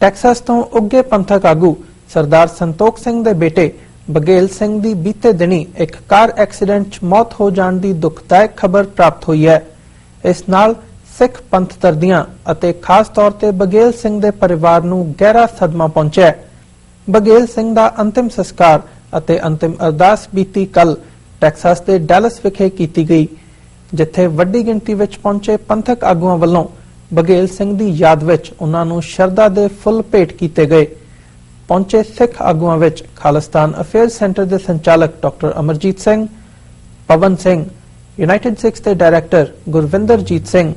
Texas ਤੋਂ ਉੱਘੇ ਪੰਥਕ ਆਗੂ ਸਰਦਾਰ ਸੰਤੋਖ ਸਿੰਘ ਦੇ ਬੇਟੇ ਬਘੇਲ ਸਿੰਘ ਦੀ ਬੀਤੇ ਦਿਨੀ ਇੱਕ ਕਾਰ ਐਕਸੀਡੈਂਟ 'ਚ ਮੌਤ ਹੋ ਜਾਣ ਦੀ ਦੁਖਦਾਇਕ ਖਬਰ ਪ੍ਰਾਪਤ ਹੋਈ ਹੈ। ਇਸ ਨਾਲ ਸਿੱਖ ਪੰਥ ਦਰਦੀਆਂ ਅਤੇ ਖਾਸ ਤੌਰ ਤੇ ਬਘੇਲ ਸਿੰਘ ਦੇ ਪਰਿਵਾਰ ਨੂੰ ਗਹਿਰਾ ਸਦਮਾ ਪਹੁੰਚਿਆ। ਬਘੇਲ ਸਿੰਘ ਦਾ ਅੰਤਿਮ ਸੰਸਕਾਰ ਅਤੇ ਅੰਤਿਮ ਅਰਦਾਸ ਬੀਤੀ ਕੱਲ ਟੈਕਸਾਸ ਦੇ ਡੈਲਸ ਵਿਖੇ ਕੀਤੀ ਗਈ, ਜਿੱਥੇ ਵੱਡੀ ਗਿਣਤੀ ਵਿੱਚ ਪਹੁੰਚੇ ਪੰਥਕ ਆਗੂਆਂ ਵੱਲੋਂ ਬਘੇਲ ਸਿੰਘ ਦੀ ਯਾਦ ਵਿੱਚ ਉਹਨਾਂ ਨੂੰ ਸ਼ਰਧਾ ਦੇ ਫੁੱਲ ਭੇਟ ਕੀਤੇ ਗਏ। ਪਹੁੰਚੇ ਸਿੱਖ ਆਗੂਆਂ ਵਿੱਚ ਖਾਲਿਸਤਾਨ ਅਫੇਅਰ ਸੈਂਟਰ ਦੇ ਸੰਚਾਲਕ ਡਾਕਟਰ ਅਮਰਜੀਤ ਸਿੰਘ, ਪਵਨ ਸਿੰਘ, ਯੂਨਾਈਟਿਡ ਸਿੱਖਸ ਦੇ ਡਾਇਰੈਕਟਰ ਗੁਰਵਿੰਦਰਜੀਤ ਸਿੰਘ,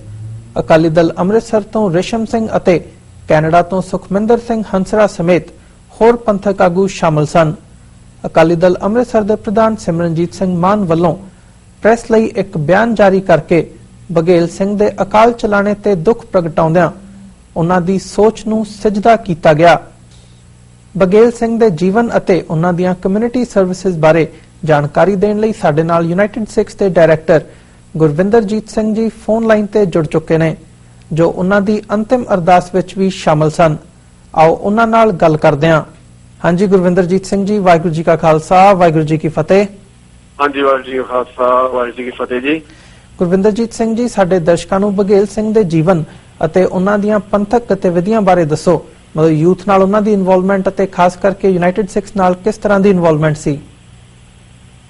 ਅਕਾਲੀ ਦਲ ਅੰਮ੍ਰਿਤਸਰ ਤੋਂ ਰੇਸ਼ਮ ਸਿੰਘ ਅਤੇ ਕੈਨੇਡਾ ਤੋਂ ਸੁਖਮਿੰਦਰ ਸਿੰਘ ਹੰਸਰਾ ਸਮੇਤ ਹੋਰ ਪੰਥਕ ਆਗੂ ਸ਼ਾਮਲ ਸਨ। ਅਕਾਲੀ ਦਲ ਅੰਮ੍ਰਿਤਸਰ ਦੇ ਪ੍ਰਧਾਨ ਸਿਮਰਨਜੀਤ ਸਿੰਘ ਮਾਨ ਵੱਲੋਂ ਪ੍ਰੈਸ ਲਈ ਇੱਕ ਬਿਆਨ ਜਾਰੀ ਕਰਕੇ ਬਘੇਲ ਸਿੰਘ ਦੇ ਅਕਾਲ ਚਲਾਣੇ ਤੇ ਦੁੱਖ ਪ੍ਰਗਟਾਉਂਦਿਆਂ ਉਹਨਾਂ ਦੀ ਸੋਚ ਨੂੰ ਸਿਜਦਾ ਕੀਤਾ ਗਿਆ। ਬਘੇਲ ਸਿੰਘ ਦੇ ਜੀਵਨ ਅਤੇ ਉਹਨਾਂ ਦੀਆਂ ਕਮਿਊਨਿਟੀ ਸਰਵਿਸਿਜ਼ ਬਾਰੇ ਜਾਣਕਾਰੀ ਦੇਣ ਲਈ ਸਾਡੇ ਨਾਲ ਯੂਨਾਈਟਿਡ ਸਿੱਖਸ ਦੇ director Gurwinderjit Singh ji phone line ਤੇ ਜੁੜ ਚੁੱਕੇ ਨੇ, ਜੋ ਉਹਨਾਂ ਦੀ ਅੰਤਿਮ ਅਰਦਾਸ ਵਿੱਚ ਵੀ ਸ਼ਾਮਲ ਸਨ। ਆਓ ਉਹਨਾਂ ਨਾਲ ਗੱਲ ਕਰਦੇ ਹਾਂ। ਹਾਂਜੀ ਗੁਰਵਿੰਦਰਜੀਤ ਸਿੰਘ ਜੀ, ਵਾਹਿਗੁਰੂ ਜੀ ਕਾ ਖਾਲਸਾ, ਵਾਹਿਗੁਰੂ ਜੀ ਕੀ ਫਤਿਹ। ਹਾਂਜੀ, ਵਾਹਿਗੁਰੂ ਜੀ ਕਾ ਖਾਲਸਾ, ਵਾਹਿਗੁਰੂ ਜੀ ਕੀ ਫਤਿਹ ਜੀ। ਗੁਰਵਿੰਦਰਜੀਤ ਸਿੰਘ ਜੀ, ਸਾਡੇ ਦਰਸ਼ਕਾਂ ਨੂੰ ਬਘੇਲ ਸਿੰਘ ਦੇ ਜੀਵਨ ਅਤੇ ਉਹਨਾਂ ਦੀਆਂ ਪੰਥਕ ਗਤੀਵਿਧੀਆਂ ਬਾਰੇ ਦੱਸੋ। ਮਤਲਬ ਯੂਥ ਨਾਲ ਉਹਨਾਂ ਦੀ ਇਨਵੋਲਵਮੈਂਟ ਅਤੇ ਖਾਸ ਕਰਕੇ ਯੂਨਾਈਟਿਡ ਸਿੱਖਸ ਨਾਲ ਕਿਸ ਤਰ੍ਹਾਂ ਦੀ ਇਨਵੋਲਵਮੈਂਟ ਸੀ?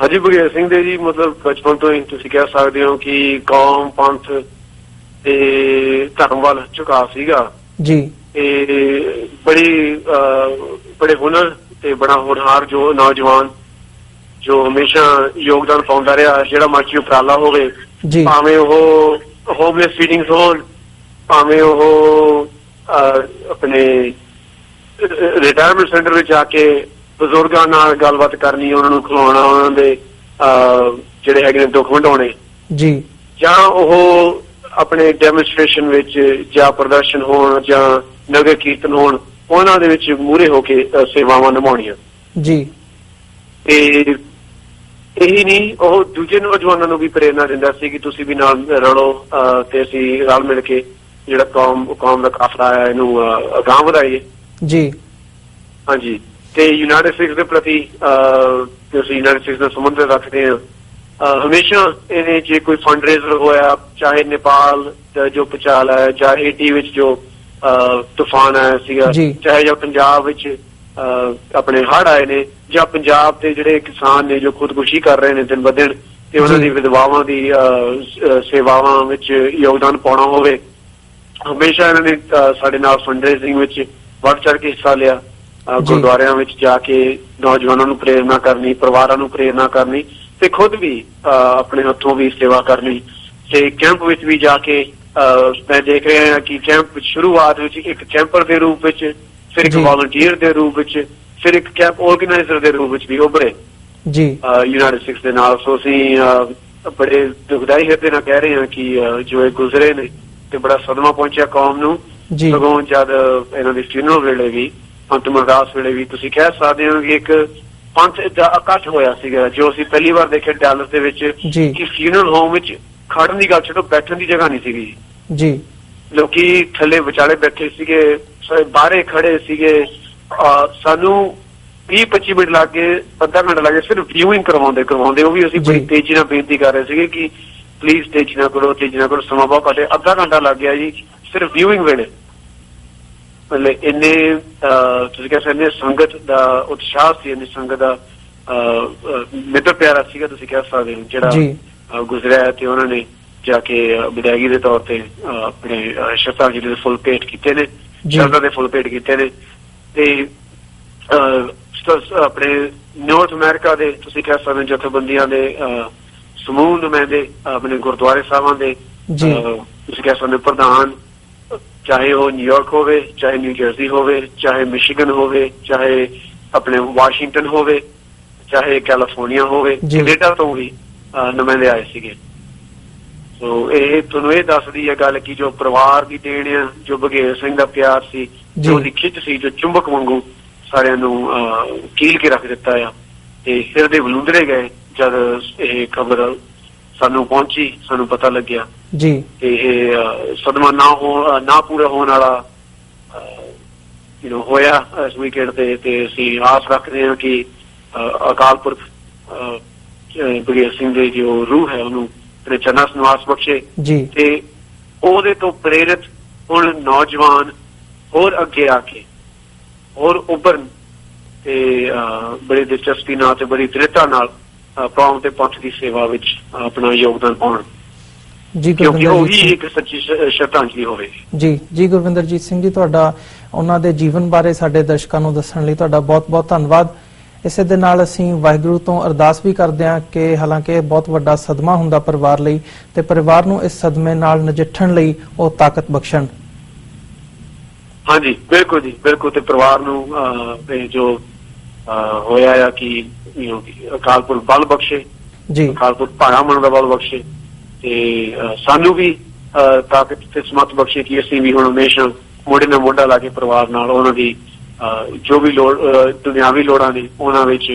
ਹਾਂਜੀ, ਬਘੇਲ ਸਿੰਘ ਦੇ ਜੀ ਮਤਲਬ ਬਚਪਨ ਤੋਂ ਹੀ ਤੁਸੀਂ ਕਹਿ ਸਕਦੇ ਹੋ ਕਿ ਕੌਮ, ਪੰਥ ਤੇ ਧਰਮ ਵੱਲ ਝੁਕਾਅ ਸੀਗਾ ਜੀ। ਤੇ ਬੜੇ ਹੁਨਰ ਤੇ ਬੜਾ ਹੋਣਹਾਰ ਜੋ ਨੌਜਵਾਨ ਜੋ ਹਮੇਸ਼ਾ ਯੋਗਦਾਨ ਪਾਉਂਦਾ ਰਿਹਾ, ਜਿਹੜਾ ਮਰਜ਼ੀ ਉਪਰਾਲਾ ਹੋਵੇ, ਭਾਵੇਂ ਉਹ ਹੋਮਲੈਸ ਫੀਡਿੰਗਸ ਹੋਣ, ਭਾਵੇਂ ਉਹ ਆਪਣੇ ਰਿਟਾਇਰਮੈਂਟ ਸੈਂਟਰ ਵਿੱਚ ਆ ਕੇ ਬਜ਼ੁਰਗਾਂ ਨਾਲ ਗੱਲਬਾਤ ਕਰਨੀ, ਉਹਨਾਂ ਨੂੰ ਖਿਲਾਉਣਾ, ਉਹਨਾਂ ਦੇ ਜਿਹੜੇ ਹੈਗੇ ਨੇ ਦੁੱਖ ਵੰਡਾਉਣੇ ਜੀ, ਜਾਂ ਉਹ ਆਪਣੇ ਡੈਮੋਨਸਟ੍ਰੇਸ਼ਨ ਵਿੱਚ ਜਾਂ ਪ੍ਰਦਰਸ਼ਨ ਹੋਣ ਜਾਂ ਨਗਰ ਕੀਰਤਨ ਹੋਣ, ਉਹਨਾਂ ਦੇ ਵਿੱਚ ਮੂਹਰੇ ਹੋ ਕੇ ਸੇਵਾਵਾਂ ਨਿਭਾਉਣੀਆਂ ਜੀ। ਤੇ ਇਹੀ ਨਹੀਂ, ਉਹ ਦੂਜੇ ਨੌਜਵਾਨਾਂ ਨੂੰ ਵੀ ਪ੍ਰੇਰਨਾ ਦਿੰਦਾ ਸੀ ਕਿ ਤੁਸੀਂ ਵੀ ਨਾਲ ਰਲੋ ਤੇ ਅਸੀਂ ਰਲ ਮਿਲ ਕੇ ਜਿਹੜਾ ਕੌਮ ਦਾ ਕਾਫਲਾ ਆਇਆ ਇਹਨੂੰ ਅਗਾਂਹ ਵਧਾਈਏ ਜੀ। ਹਾਂਜੀ, ਤੇ ਯੂਨਾਈਟਿਡ ਸਿੱਖਸ ਦੇ ਪ੍ਰਤੀ ਅਸੀਂ ਯੂਨਾਈਟਿਡ ਸਿੱਖਸ ਦਾ ਸੰਬੰਧ ਰੱਖਦੇ ਹਾਂ। ਹਮੇਸ਼ਾ ਇਹਨੇ ਜੇ ਕੋਈ ਫੰਡ ਰੇਜ਼ਰ ਹੋਇਆ, ਚਾਹੇ ਨੇਪਾਲ ਜੋ ਭੂਚਾਲ ਆਇਆ, ਜਾਂ ਹੇਟੀ ਵਿੱਚ ਜੋ ਤੂਫਾਨ ਆਇਆ ਸੀਗਾ, ਚਾਹੇ ਜਾਂ ਪੰਜਾਬ ਵਿੱਚ ਆਪਣੇ ਹੜ੍ਹ ਆਏ ਨੇ, ਜਾਂ ਪੰਜਾਬ ਦੇ ਜਿਹੜੇ ਕਿਸਾਨ ਨੇ ਜੋ ਖੁਦਕੁਸ਼ੀ ਕਰ ਰਹੇ ਨੇ ਦਿਨ ਬ ਦਿਨ, ਤੇ ਉਹਨਾਂ ਦੀ ਵਿਧਵਾਵਾਂ ਦੀ ਸੇਵਾਵਾਂ ਵਿੱਚ ਯੋਗਦਾਨ ਪਾਉਣਾ ਹੋਵੇ, ਹਮੇਸ਼ਾ ਇਹਨਾਂ ਨੇ ਸਾਡੇ ਨਾਲ ਫੰਡ ਰੇਜ਼ਿੰਗ ਵਿੱਚ ਵੱਧ ਚੜ ਕੇ ਹਿੱਸਾ ਲਿਆ। ਗੁਰਦੁਆਰਿਆਂ ਵਿੱਚ ਜਾ ਕੇ ਨੌਜਵਾਨਾਂ ਨੂੰ ਪ੍ਰੇਰਨਾ ਕਰਨੀ, ਪਰਿਵਾਰਾਂ ਨੂੰ ਪ੍ਰੇਰਨਾ ਕਰਨੀ, ਤੇ ਖੁਦ ਵੀ ਆਪਣੇ ਹੱਥੋਂ ਵੀ ਸੇਵਾ ਕਰਨੀ। ਤੇ ਕੈਂਪ ਵਿੱਚ ਵੀ ਜਾ ਕੇ ਮੈਂ ਦੇਖ ਰਿਹਾ ਹਾਂ ਕਿ ਕੈਂਪ ਸ਼ੁਰੂਆਤ ਵਿੱਚ ਇੱਕ ਕੈਂਪਰ ਦੇ ਰੂਪ ਵਿੱਚ, ਫਿਰ ਇੱਕ ਵਾਲੰਟੀਅਰ ਦੇ ਰੂਪ ਵਿੱਚ, ਫਿਰ ਇੱਕ ਕੈਂਪ ਆਰਗੇਨਾਈਜ਼ਰ ਦੇ ਰੂਪ ਵਿੱਚ ਵੀ ਉੱਭਰੇ ਜੀ ਯੂਨਾਈਟਿਡ ਸਿੱਖਸ ਦੇ ਨਾਲ। ਸੋ ਅਸੀਂ ਬੜੇ ਦੁਖਦਾਈ ਹਿਰਦੇ ਨਾਲ ਕਹਿ ਰਹੇ ਹਾਂ ਕਿ ਜੋ ਇਹ ਗੁਜ਼ਰੇ ਨੇ ਤੇ ਬੜਾ ਸਦਮਾ ਪਹੁੰਚਿਆ ਕੌਮ ਨੂੰ। ਸਗੋਂ ਜਦ ਇਹਨਾਂ ਦੀ ਫਿਊਨਰਲ ਵੇਲੇ ਵੀ, ਅੰਤਿਮ ਅਰਦਾਸ ਵੇਲੇ ਵੀ ਤੁਸੀਂ ਕਹਿ ਸਕਦੇ ਹੋ ਕਿ ਇੱਕ ਪੰਥ ਦਾ ਇਕੱਠ ਹੋਇਆ ਸੀਗਾ, ਜੋ ਅਸੀਂ ਪਹਿਲੀ ਵਾਰ ਦੇਖਿਆ ਡੈਲਸ ਦੇ ਵਿੱਚ, ਕਿ ਫਿਊਨਰਲ ਹੋਮ ਵਿੱਚ ਖੜਨ ਦੀ ਗੱਲ ਛੱਡੋ, ਬੈਠਣ ਦੀ ਜਗ੍ਹਾ ਨਹੀਂ ਸੀਗੀ ਜੀ। ਲੋਕੀ ਥੱਲੇ ਵਿਚਾਲੇ ਬੈਠੇ ਸੀਗੇ, ਬਾਹਰੇ ਖੜੇ ਸੀਗੇ। ਸਾਨੂੰ 20-25 ਮਿੰਟ ਲੱਗ ਗਏ, ਅੱਧਾ ਘੰਟਾ ਲੱਗ ਗਿਆ ਸਿਰਫ ਵਿਊਇੰਗ ਕਰਵਾਉਂਦੇ। ਉਹ ਵੀ ਅਸੀਂ ਬੜੀ ਤੇਜ਼ੀ ਨਾਲ ਬੇਨਤੀ ਕਰ ਰਹੇ ਸੀਗੇ ਕਿ ਪਲੀਜ਼ ਤੇਜ਼ੀ ਨਾਲ ਕਰੋ, ਸਮਾਂ ਬਹੁਤ ਘੱਟ। ਅੱਧਾ ਘੰਟਾ ਲੱਗ ਗਿਆ ਜੀ ਸਿਰਫ ਵਿਊਇੰਗ ਵੇਲੇ। ਮਤਲਬ ਇੰਨੇ ਤੁਸੀਂ ਕਹਿ ਸਕਦੇ ਸੰਗਤ ਦਾ ਉਤਸ਼ਾਹ ਸੀ, ਇੰਨੀ ਸੰਗਤ ਦਾ ਮਿੱਤਰ ਪਿਆਰਾ ਸੀਗਾ, ਤੁਸੀਂ ਕਹਿ ਸਕਦੇ ਹੋ, ਜਿਹੜਾ ਗੁਜ਼ਰਿਆ। ਤੇ ਉਹਨਾਂ ਨੇ ਜਾ ਕੇ ਵਿਦਾਇਗੀ ਦੇ ਤੌਰ ਤੇ ਆਪਣੇ ਸ਼ਰਧਾਂਜਲੀ ਦੇ ਫੁੱਲ ਭੇਟ ਕੀਤੇ ਨੇ, ਸ਼ਰਧਾ ਦੇ ਫੁੱਲ ਭੇਟ ਕੀਤੇ ਨੇ। ਤੇ ਆਪਣੇ ਨਾਰਥ ਅਮਰੀਕਾ ਦੇ ਤੁਸੀਂ ਕਹਿ ਸਕਦੇ ਜਥੇਬੰਦੀਆਂ ਦੇ ਸਮੂਹ ਨੁਮਾਇੰਦੇ, ਆਪਣੇ ਗੁਰਦੁਆਰੇ ਸਾਹਿਬਾਂ ਦੇ ਤੁਸੀਂ ਕਹਿ ਸਕਦੇ ਪ੍ਰਧਾਨ, ਚਾਹੇ ਉਹ ਨਿਊਯਾਰਕ ਹੋਵੇ, ਚਾਹੇ ਨਿਊ ਜਰਸੀ ਹੋਵੇ, ਚਾਹੇ ਮਿਸ਼ੀਗਨ ਹੋਵੇ, ਚਾਹੇ ਆਪਣੇ ਵਾਸ਼ਿੰਗਟਨ ਹੋਵੇ, ਚਾਹੇ ਕੈਲੀਫੋਰਨੀਆ ਹੋਵੇ, ਕੈਨੇਡਾ ਤੋਂ ਵੀ ਨੁਮਾਇੰਦੇ ਆਏ ਸੀਗੇ। ਸੋ ਇਹ ਤੁਹਾਨੂੰ ਇਹ ਦੱਸਦੀ ਹੈ ਗੱਲ ਕਿ ਜੋ ਪਰਿਵਾਰ ਦੀ ਦੇਣ ਆ, ਜੋ ਬਘੇਲ ਸਿੰਘ ਦਾ ਪਿਆਰ ਸੀ, ਜੋ ਉਹਦੀ ਖਿੱਚ ਸੀ, ਜੋ ਚੁੰਬਕ ਵਾਂਗੂ ਸਾਰਿਆਂ ਨੂੰ ਕੀਲ ਕੇ ਰੱਖ ਦਿੱਤਾ ਆ। ਤੇ ਹਿਰਦੇ ਬਲੂੰਦਰੇ ਗਏ ਜਦ ਇਹ ਖਬਰ ਸਾਨੂੰ ਪਹੁੰਚੀ, ਸਾਨੂੰ ਪਤਾ ਲੱਗਿਆ ਜੀ। ਤੇ ਇਹ ਸਦਮਾ ਨਾ ਪੂਰਾ ਹੋਣ ਵਾਲਾ ਹੋਇਆ ਇਸ ਵੀਕਐਂਡ ਤੇ ਅਸੀਂ ਆਸ ਰੱਖਦੇ ਹਾਂ ਕਿ ਅਕਾਲ ਪੁਰਖ ਬਘੇਲ ਸਿੰਘ ਦੇ ਜੋ ਰੂਹ ਹੈ ਉਹਨੂੰ ਆਪਣੇ ਚਰਨਾਂ 'ਚ ਨਿਵਾਸ ਬਖਸ਼ੇ ਤੇ ਉਹਦੇ ਤੋਂ ਪ੍ਰੇਰਿਤ ਹੁਣ ਨੌਜਵਾਨ ਹੋਰ ਅੱਗੇ ਆ ਕੇ ਹੋਰ ਉੱਭਰਨ ਤੇ ਬੜੀ ਦਿਲਚਸਪੀ ਨਾਲ ਤੇ ਬੜੀ ਦ੍ਰਿੜਤਾ ਨਾਲ ਕੌਮ ਤੇ ਪੰਥ ਦੀ ਸੇਵਾ ਵਿੱਚ ਆਪਣਾ ਯੋਗਦਾਨ ਪਾਉਣ ਕਿਉਂਕਿ ਉਹੀ ਇੱਕ ਸੱਚੀ ਸ਼ਰਧਾਂਜਲੀ ਹੋਵੇਗੀ। ਜੀ ਗੁਰਵਿੰਦਰਜੀਤ ਸਿੰਘ ਜੀ, ਤੁਹਾਡਾ ਉਹਨਾਂ ਦੇ ਜੀਵਨ ਬਾਰੇ ਸਾਡੇ ਦਰਸ਼ਕਾਂ ਨੂੰ ਦੱਸਣ ਲਈ ਤੁਹਾਡਾ ਬਹੁਤ-ਬਹੁਤ ਧੰਨਵਾਦ। ਇਸੇ ਦੇ ਨਾਲ ਅਸੀਂ ਵਾਹਿਗੁਰੂ ਤੋਂ ਅਰਦਾਸ ਵੀ ਕਰਦੇ ਹਾਂ ਕਿ ਹਾਲਾਂਕਿ ਇਹ ਬਹੁਤ ਵੱਡਾ ਸਦਮਾ ਹੁੰਦਾ ਪਰਿਵਾਰ ਲਈ ਤੇ ਪਰਿਵਾਰ ਨੂੰ ਇਸ ਸਦਮੇ ਨਾਲ ਨਜਿੱਠਣ ਲਈ ਉਹ ਤਾਕਤ ਬਖਸ਼ਣ। ਹਾਂਜੀ ਬਿਲਕੁਲ ਜੀ, ਬਿਲਕੁਲ। ਤੇ ਪਰਿਵਾਰ ਨੂੰ ਜੋ ਹੋਇਆ ਆ ਕਿ ਅਕਾਲ ਪੁਰਖ ਬਲ ਬਖਸ਼ੇ, ਅਕਾਲ ਪੁਰਖ ਭਾਣਾ ਮਨ ਦਾ ਬਲ ਬਖਸ਼ੇ ਤੇ ਸਾਨੂੰ ਵੀ ਤਾਕਤ ਤੇ ਸਮਤ ਬਖਸ਼ੇ ਕਿ ਅਸੀਂ ਵੀ ਹੁਣ ਹਮੇਸ਼ਾ ਮੋਢੇ ਨਾਲ ਮੋਢਾ ਲਾ ਕੇ ਪਰਿਵਾਰ ਨਾਲ ਉਹਨਾਂ ਦੀ ਜੋ ਵੀ ਲੋੜ ਦੁਨਿਆਵੀ ਲੋੜਾਂ ਨੇ ਉਹਨਾਂ ਵਿੱਚ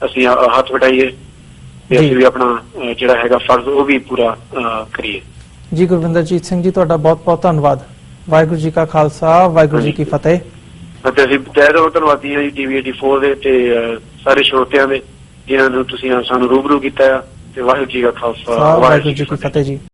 ਅਸੀਂ ਹੱਥ ਵਟਾਈਏ ਤੇ ਅਸੀਂ ਵੀ ਆਪਣਾ ਜਿਹੜਾ ਹੈਗਾ ਫਰਜ਼ ਉਹ ਵੀ ਪੂਰਾ ਕਰੀਏ। ਜੀ ਗੁਰਵਿੰਦਰਜੀਤ ਸਿੰਘ ਜੀ, ਤੁਹਾਡਾ ਬਹੁਤ-ਬਹੁਤ ਧੰਨਵਾਦ। ਵਾਹਿਗੁਰੂ ਜੀ ਕਾ ਖਾਲਸਾ, ਵਾਹਿਗੁਰੂ ਜੀ ਕੀ ਫਤਿਹ। ਅਤੇ ਅਸੀਂ ਤਹਿ ਦਿਲੋਂ ਧੰਨਵਾਦੀ ਹਾਂ ਜੀ TV 84 ਦੇ ਤੇ ਸਾਰੇ ਸਰੋਤਿਆਂ ਦੇ ਜਿਨ੍ਹਾਂ ਨੂੰ ਤੁਸੀਂ ਸਾਨੂੰ ਰੂਬਰੂ ਕੀਤਾ ਆ। ਤੇ ਵਾਹਿਗੁਰੂ ਜੀ ਕਾ ਖਾਲਸਾ, ਵਾਹਿਗੁਰੂ ਜੀ ਕੀ ਫਤਿਹ ਜੀ।